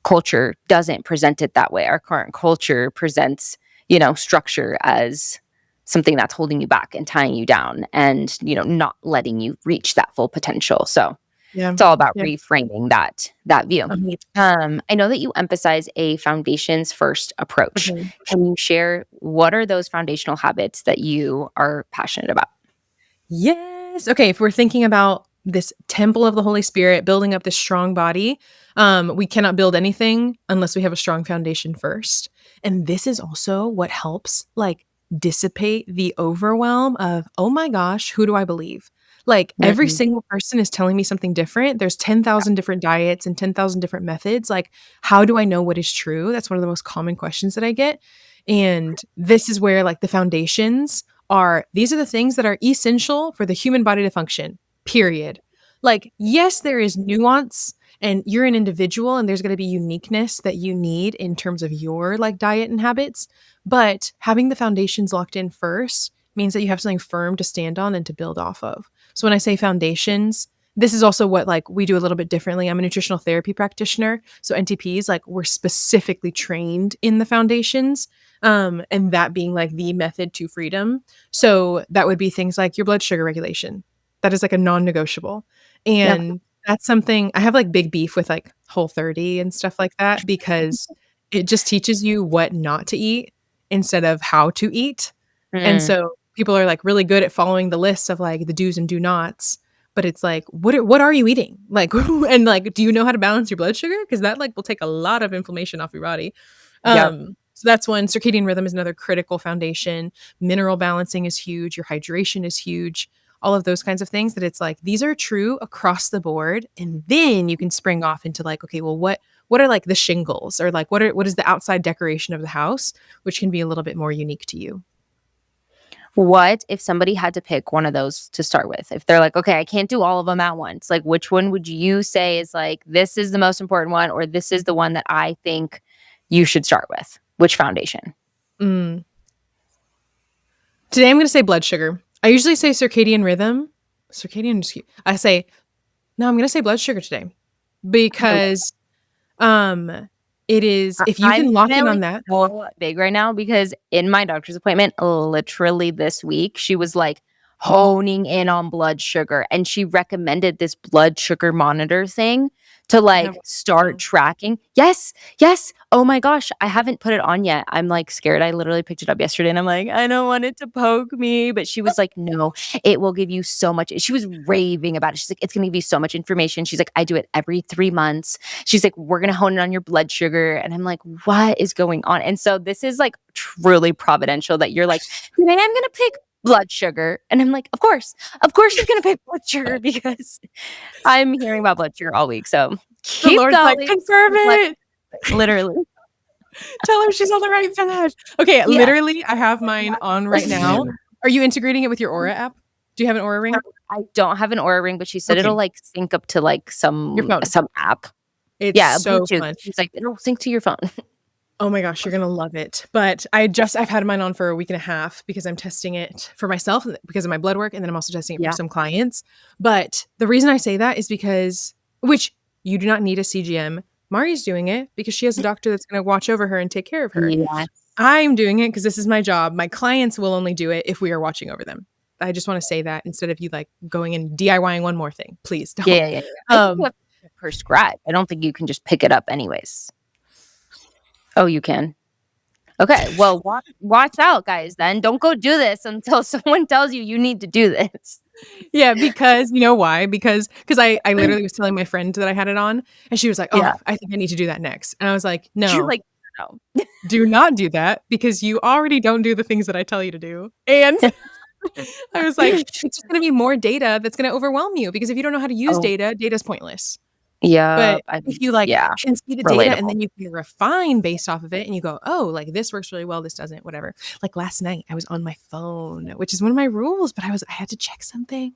culture doesn't present it that way. Our current culture presents, structure as something that's holding you back and tying you down and, not letting you reach that full potential, so Yeah. it's all about Yeah. reframing that view. 100%. I know that you emphasize a foundations first approach. Mhm. Can you share what are those foundational habits that you are passionate about? Yes. Okay, if we're thinking about this temple of the Holy Spirit, building up this strong body, we cannot build anything unless we have a strong foundation first. And this is also what helps like dissipate the overwhelm of, oh my gosh, who do I believe? Like every Mhm. single person is telling me something different. There's 10,000 different diets and 10,000 different methods. Like, how do I know what is true? That's one of the most common questions that I get. And this is where like the foundations are these are the things that are essential for the human body to function, period. Like, yes, there is nuance and you're an individual and there's going to be uniqueness that you need in terms of your like diet and habits, but having the foundations locked in first means that you have something firm to stand on and to build off of. So when I say foundations, this is also what like we do a little bit differently. I'm a nutritional therapy practitioner, so NTPs like we're specifically trained in the foundations, and that being like the method to freedom. So that would be things like your blood sugar regulation. That is like a non-negotiable. Okay. And that's something I have like big beef with like Whole30 and stuff like that because it just teaches you what not to eat instead of how to eat. And Mm, so people are like really good at following the lists of like the do's and do nots, but it's like what are you eating? Like and like do you know how to balance your blood sugar? Because that like will take a lot of inflammation off your body. yep. So that's one. Circadian rhythm is another critical foundation. Mineral balancing is huge. Your hydration is huge. All of those kinds of things that it's like these are true across the board. And then you can spring off into like, okay, well, what are like the shingles or like what is the outside decoration of the house, which can be a little bit more unique to you. What if somebody had to pick one of those to start with? If they're like, "Okay, I can't do all of them at once." Like, which one would you say is like, "This is the most important one," or "This is the one that I think you should start with?" Which foundation? Mm. Today I'm going to say blood sugar. I usually say circadian rhythm. I say no, I'm going to say blood sugar today because um it is if you can I'm lock in on feeling that. so big right now because in my doctor's appointment, literally this week, she was like, honing in on blood sugar, and she recommended this blood sugar monitor thing to, I have like, one start too. tracking. Yes, yes. Oh my gosh, I haven't put it on yet. I'm, like, scared. I literally picked it up yesterday, and I'm like, "I don't want it to poke me," but she was like, "No, it will give you so much." She was raving about it. She's like, "It's gonna give you so much information." She's like, "I do it every 3 months." She's like, "We're gonna hone in on your blood sugar," and I'm like, "What is going on?" And so this is, like, truly providential that you're like, "Today I'm gonna pick blood sugar," and I'm like, of course she's gonna pick blood sugar because I'm hearing about blood sugar all week, so The keep Lord's like, going, "Confirm blood it. literally. Tell her she's on the right path." Okay, Yeah. literally, I have mine on right now. Are you integrating it with your Aura app? Do you have an Aura ring? I don't have an Aura Ring, but she said Okay, it'll, like, sync up to, like, your phone. some app. It's Yeah, so Bluetooth. fun. She's like, "It'll sync to your phone." Oh my gosh, you're gonna love it. But I've had mine on for a week and a half because I'm testing it for myself because of my blood work, and then I'm also testing it for Yeah. some clients. But the reason I say that is because which you do not need a CGM. Mari's doing it because she has a doctor that's gonna watch over her and take care of her. Yes. I'm doing it because this is my job. My clients will only do it if we are watching over them. I just wanna say that instead of you, like, going and DIYing one more thing. Please Yeah, don't. yeah, yeah, yeah. I think you Um, have to prescribe. I don't think you can just pick it up anyways. Oh, you can? Okay, well, watch out, guys, then. Don't go do this until someone tells you you need to do this. yeah, because you know why? Because I literally was telling my friend that I had it on, and she was like, "Oh, Yeah. I think I need to do that next." And I was like, You're "No, like, "No." do not do that because you already don't do the things that I tell you to do." And I was like, "It's just gonna be more data that's gonna overwhelm you because if you don't know how to use Oh, data, data's pointless." But yep, if you, like, yeah, can see the data and relatable. then you can refine based off of it and you go, "Oh, like, this works really well, this doesn't," whatever. Like, last night, I was on my phone, which is one of my rules, but I had to check something,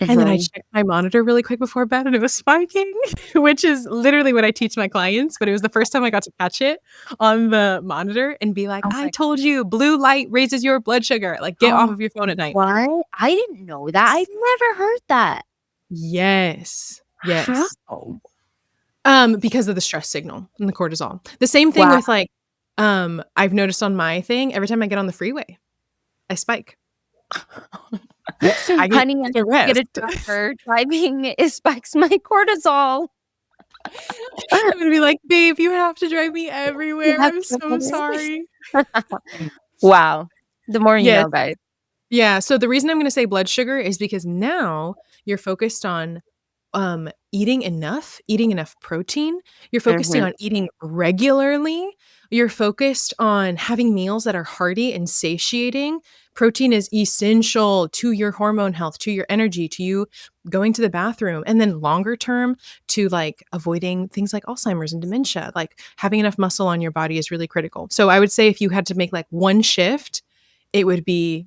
and then I Mhm. checked my monitor really quick before bed, and it was spiking, which is literally what I teach my clients, but it was the first time I got to catch it on the monitor and be like, Oh "I my told you, blue light raises your blood sugar, like, get off oh, of your phone at night." what? I didn't know that. I've never heard that. Yes. How? Yes. Because of the stress signal and the cortisol. The same thing Wow. with, like, I've noticed on my thing, every time I get on the freeway, I spike. I get Honey, I to need to get rest. a tracker. Driving, it spikes my cortisol. I'm gonna be like, "Babe, you have to drive me You everywhere. have I'm to so sorry." Wow. The more you Yes. know, guys. Yeah, so the reason I'm gonna say blood sugar is because now you're focused on, eating enough protein, you're focusing Mhm. on eating regularly, you're focused on having meals that are hearty and satiating. Protein is essential to your hormone health, to your energy, to you going to the bathroom, and then longer term to, like, avoiding things like Alzheimer's and dementia, like, having enough muscle on your body is really critical. So I would say if you had to make, like, one shift, it would be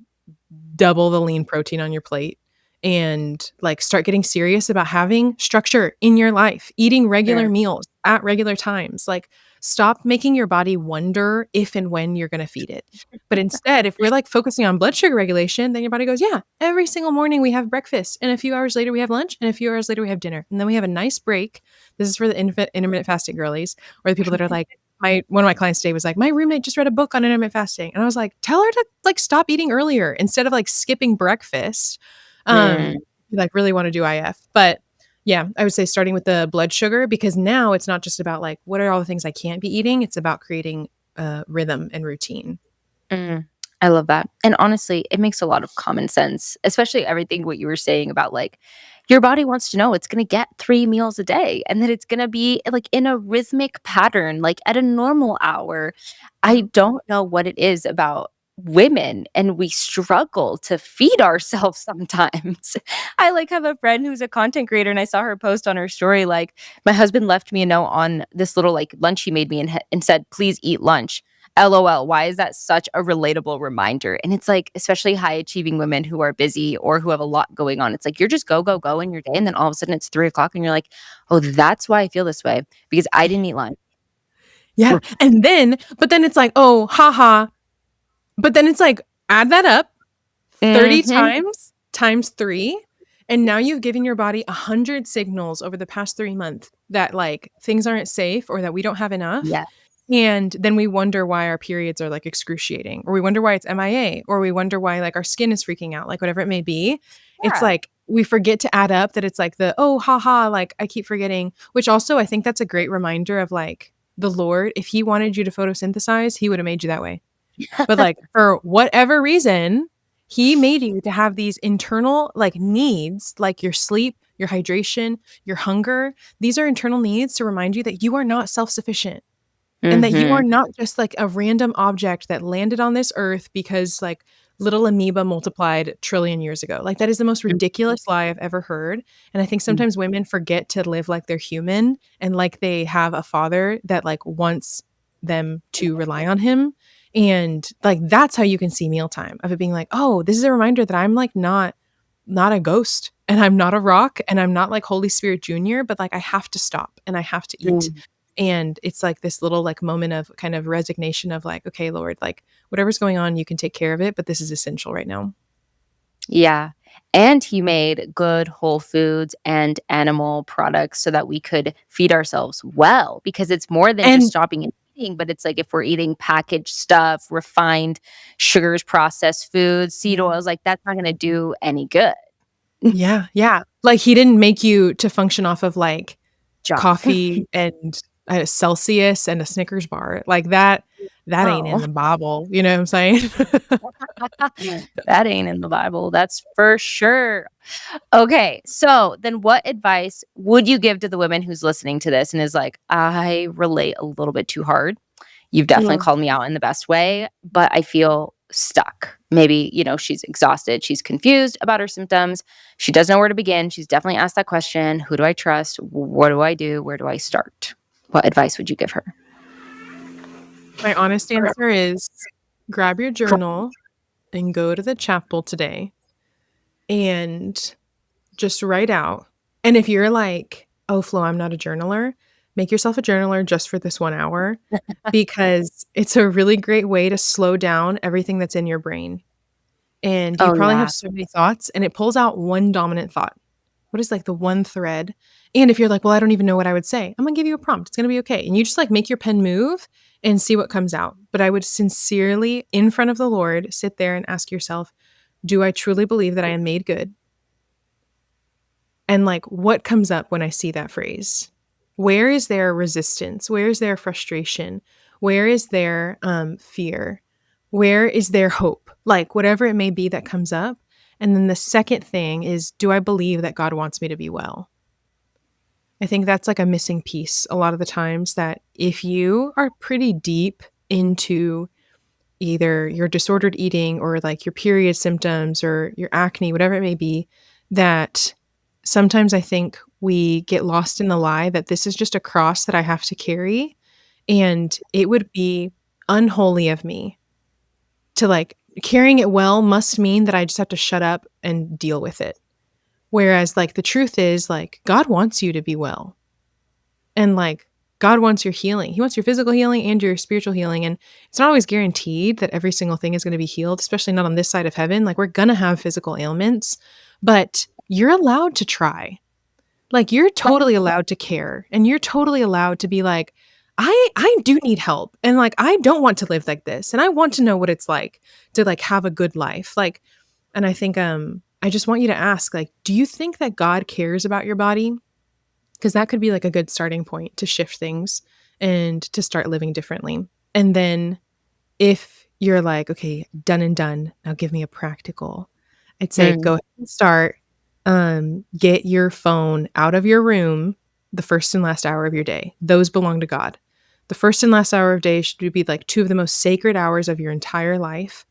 double the lean protein on your plate and, like, start getting serious about having structure in your life, eating regular Mm. meals at regular times. Like, stop making your body wonder if and when you're gonna feed it. But instead, if we're, like, focusing on blood sugar regulation, then your body goes, "Yeah, every single morning we have breakfast, and a few hours later we have lunch, and a few hours later we have dinner, and then we have a nice break." This is for the intermittent fasting girlies, or the people that are like my one of my clients today was like, "My roommate just read a book on intermittent fasting." And I was like, "Tell her to, like, stop eating earlier instead of, like, skipping breakfast." Mm. You, like, really wanna do IF. But, yeah, I would say starting with the blood sugar because now it's not just about, like, what are all the things I can't be eating, it's about creating, rhythm and routine. Mm. I love that. And honestly, it makes a lot of common sense, especially everything what you were saying about like your body wants to know it's going to get 3 meals a day and that it's going to be like in a rhythmic pattern, like at a normal hour. I Mhm. don't know what it is about women and we struggle to feed ourselves sometimes. I like have a friend who's a content creator and I saw her post on her story like my husband left me a note on this little like lunch he made me and said please eat lunch. LOL, why is that such a relatable reminder? And it's like, especially high achieving women who are busy or who have a lot going on. It's like you're just go, go, go in your day. And then all of a sudden it's 3 o'clock and you're like, oh, that's why I feel this way because I didn't eat lunch. Yeah, and then but then it's like, "Oh, haha." But then it's like, add that up 30 Mm-hmm. times, times 3, and now you've given your body 100 signals over the past 3 months that, like, things aren't safe or that we don't have enough, Yeah. And then we wonder why our periods are like excruciating, or we wonder why it's MIA, or we wonder why like our skin is freaking out, like whatever it may be. It's Yeah. like we forget to add up that it's like the, oh, haha, like I keep forgetting, which also I think that's a great reminder of like the Lord. If he wanted you to photosynthesize, he would have made you that way. But like for whatever reason, he made you to have these internal like needs, like your sleep, your hydration, your hunger. These are internal needs to remind you that you are not self sufficient and that you are Mhm. not just like a random object that landed on this earth because like little amoeba multiplied trillion years ago. Like that is the most ridiculous lie I've ever heard. And I think Mhm. sometimes women forget to live like they're human and like they have a father that like wants them to rely on him. And like that's how you can see mealtime of it being like, oh, this is a reminder that I'm like not a ghost and I'm not a rock and I'm not like Holy Spirit Jr., but like I have to stop and I have to eat. Mm. And it's like this little like moment of kind of resignation of like, okay, Lord, like whatever's going on, you can take care of it, but this is essential right now. Yeah, and he made good whole foods and animal products so that we could feed ourselves well, because it's more than just And stopping and eating, but it's like if we're eating packaged stuff, refined sugars, processed foods, seed oils, like, that's not gonna do any good. yeah, yeah. Like he didn't make you to function off of like Junk. coffee and a Celsius and a Snickers bar. Like that ain't in No. the Bible. You know what I'm saying? That ain't in the Bible, that's for sure. Okay, so then what advice would you give to the woman who's listening to this and is like, "I relate a little bit too hard. You've definitely Mm. called me out in the best way, but I feel stuck." Maybe, she's exhausted, she's confused about her symptoms, she doesn't know where to begin, she's definitely asked that question, "Who do I trust? What do I do? Where do I start?" What advice would you give her? My honest answer is grab your journal and go to the chapel today and just write out. And if you're like, "Oh, Flo, I'm not a journaler," make yourself a journaler just for this 1 hour because it's a really great way to slow down everything that's in your brain. And you Oh, probably have yeah. so many thoughts, and it pulls out one dominant thought. What is like the one thread? And if you're like, "Well, I don't even know what I would say," I'm gonna give you a prompt. It's gonna be okay. And you just like make your pen move and see what comes out. But I would sincerely, in front of the Lord, sit there and ask yourself, do I truly believe that I am made good? And like, what comes up when I see that phrase? Where is there resistance? Where is there frustration? Where is there fear? Where is there hope? Like, whatever it may be that comes up. And then the second thing is, do I believe that God wants me to be well? I think that's like a missing piece a lot of the times that if you are pretty deep into either your disordered eating or like your period symptoms or your acne, whatever it may be, that sometimes I think we get lost in the lie that this is just a cross that I have to carry. And it would be unholy of me to like carrying it well must mean that I just have to shut up and deal with it. Whereas like the truth is like God wants you to be well. And like God wants your healing. He wants your physical healing and your spiritual healing. And it's not always guaranteed that every single thing is going to be healed, especially not on this side of heaven. Like we're going to have physical ailments, but you're allowed to try. Like you're totally allowed to care and you're totally allowed to be like, I do need help. And like I don't want to live like this. And I want to know what it's like to like have a good life. Like, and I think I just want you to ask, like, do you think that God cares about your body? Because that could be like a good starting point to shift things and to start living differently. And then if you're like, okay, done and done, now give me a practical. I'd say Mm. go ahead and start. Get your phone out of your room the first and last hour of your day. Those belong to God. The first and last hour of day should be like two of the most sacred hours of your entire life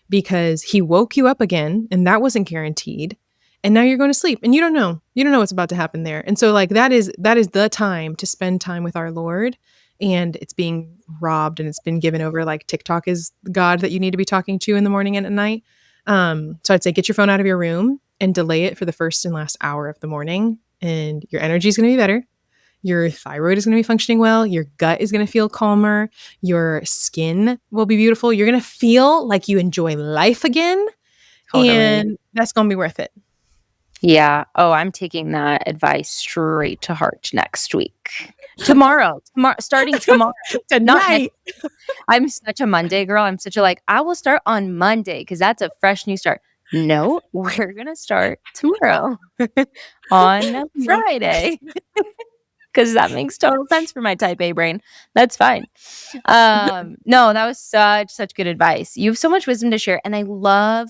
because he woke you up again and that wasn't guaranteed. And now you're going to sleep and you don't know. You don't know what's about to happen there. And so like that is the time to spend time with our Lord and it's being robbed and it's been given over like TikTok is God that you need to be talking to in the morning and at night. So I'd say get your phone out of your room and delay it for the first and last hour of the morning and your energy is going to be better. Your thyroid is going to be functioning well. Your gut is going to feel calmer. Your skin will be beautiful. You're going to feel like you enjoy life again. Totally. And that's going to be worth it. Yeah. Oh, I'm taking that advice straight to heart next week. Tomorrow, starting tomorrow, not next. Tonight. I'm such a Monday girl. I'm such a like, I will start on Monday because that's a fresh new start. No, we're gonna start tomorrow on Love Friday because that makes total sense for my type A brain. That's fine. No, that was such good advice. You have so much wisdom to share, and I love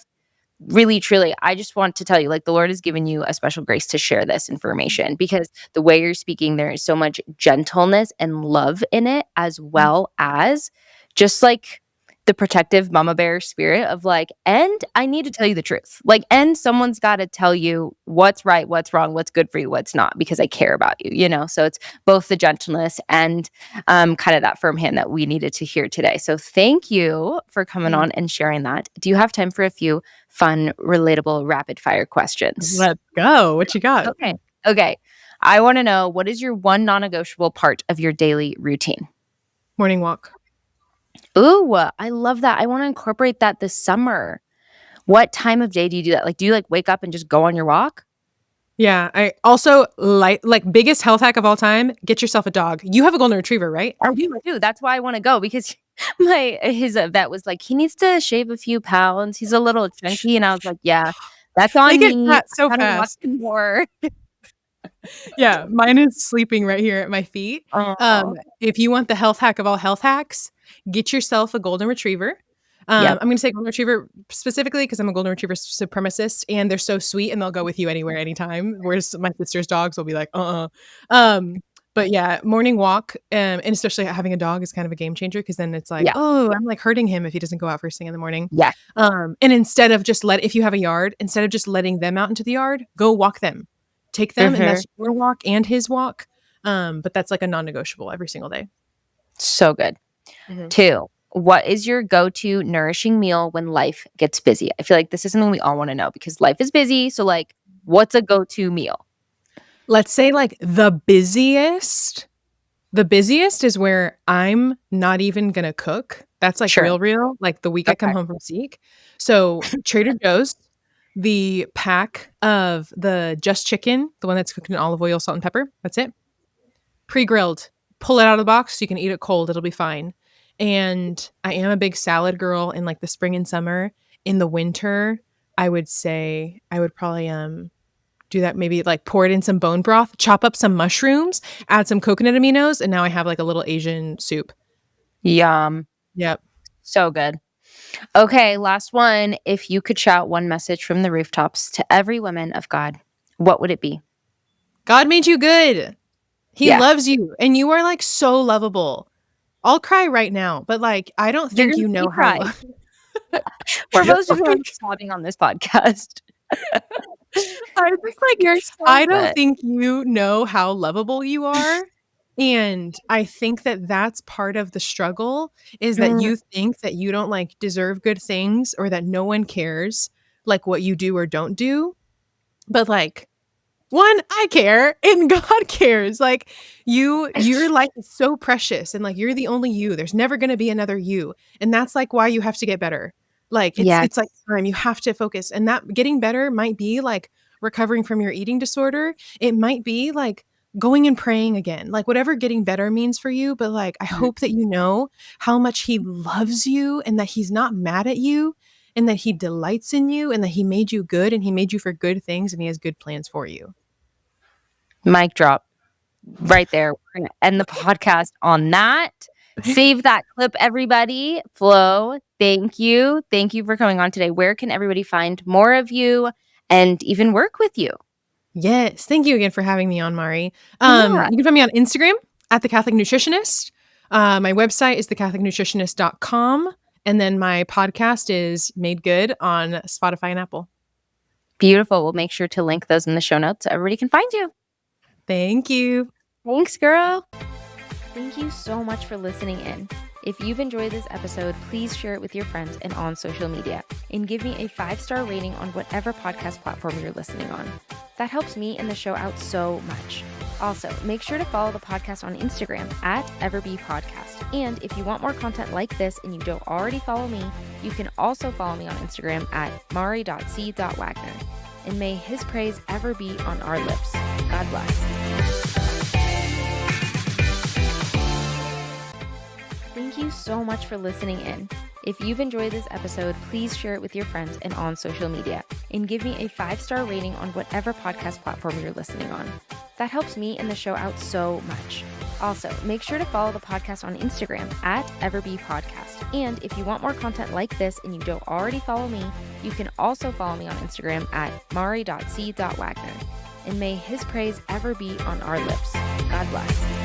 really, truly, I just want to tell you, like, the Lord has given you a special grace to share this information because the way you're speaking, there is so much gentleness and love in it, as well as just like the protective mama bear spirit of like, and I need to tell you the truth. Like, and someone's got to tell you what's right, what's wrong, what's good for you, what's not, because I care about you, you know? So it's both the gentleness and kind of that firm hand that we needed to hear today. So thank you for coming on and sharing that. Do you have time for a few fun, relatable, rapid fire questions? Let's go. What you got? Okay. Okay. I want to know, what is your one non-negotiable part of your daily routine? Morning walk. Ooh, I love that. I want to incorporate that this summer. What time of day do you do that? Like, do you like wake up and just go on your walk? Yeah. I also like biggest health hack of all time, get yourself a dog. You have a golden retriever, right? I do. That's why I want to go because his vet was like, he needs to shave a few pounds. He's a little chunky. And I was like, yeah, that's They on get me. fat so I gotta watch fast. him more. Yeah, mine is sleeping right here at my feet. Oh, If you want the health hack of all health hacks, get yourself a golden retriever. yep. I'm gonna say golden retriever specifically because I'm a golden retriever supremacist, and they're so sweet and they'll go with you anywhere, anytime. Whereas my sister's dogs will be like, Um, but yeah, morning walk, and especially having a dog is kind of a game changer because then it's like, Yeah. oh, I'm like hurting him if he doesn't go out first thing in the morning. Yeah. And instead of just if you have a yard, instead of just letting them out into the yard, go walk them. Take them, and that's your walk and his walk. But that's like a non-negotiable every single day. So good. 2, what is your go-to nourishing meal when life gets busy? I feel like this is something we all want to know because life is busy. So like, what's a go-to meal? Let's say like the busiest is where I'm not even gonna cook. That's like Sure. real, like the week I come Okay. home from Seek. So Trader Joe's, the pack of the just chicken, the one that's cooked in olive oil, salt, and pepper. That's it. Pre-grilled. Pull it out of the box. You can eat it cold. It'll be fine. And I am a big salad girl in like the spring and summer. In the winter, I would say I would probably do that, maybe like pour it in some bone broth, chop up some mushrooms, add some coconut aminos, and now I have like a little Asian soup. Yum. Yep. So good. Okay, last one. If you could shout one message from the rooftops to every woman of God, what would it be? God made you good. He Yeah. loves you, and you are like so lovable. I'll cry right now, but like I don't You're think gonna you make me know how cry. We're both just gonna be sobbing on this podcast. I was just like, you're so I don't good. think you know how lovable you are. And I think that that's part of the struggle is that you think that you don't like deserve good things or that no one cares like what you do or don't do. But like, one, I care and God cares. Like your life is so precious and like you're the only you. There's never going to be another you. And that's like why you have to get better. Like Yes. it's like time you have to focus, and that getting better might be like recovering from your eating disorder. It might be like going and praying again. Like whatever getting better means for you, but like I hope that you know how much he loves you and that he's not mad at you and that he delights in you and that he made you good and he made you for good things and he has good plans for you. Mic drop right there. We're going to end the podcast on that. Save that clip, everybody. Flo, thank you. Thank you for coming on today. Where can everybody find more of you and even work with you? Yes. Thank you again for having me on, Mari. Yeah. You can find me on Instagram at the Catholic Nutritionist. My website is thecatholicnutritionist.com. And then my podcast is Made Good on Spotify and Apple. Beautiful. We'll make sure to link those in the show notes so everybody can find you. Thank you. Thanks, girl. Thank you so much for listening in. If you've enjoyed this episode, please share it with your friends and on social media, and give me a 5-star rating on whatever podcast platform you're listening on. That helps me and the show out so much. Also, make sure to follow the podcast on Instagram at EverBePodcast. And if you want more content like this and you don't already follow me, you can also follow me on Instagram at mari.c.wagner. and may his praise ever be on our lips. God bless. Thank you so much for listening in. If you've enjoyed this episode, please share it with your friends and on social media, and give me a 5-star rating on whatever podcast platform you're listening on. That helps me and the show out so much. Also, make sure to follow the podcast on Instagram at EverBePodcast. And if you want more content like this and you don't already follow me, you can also follow me on Instagram at mari.c.wagner. And may his praise ever be on our lips. God bless.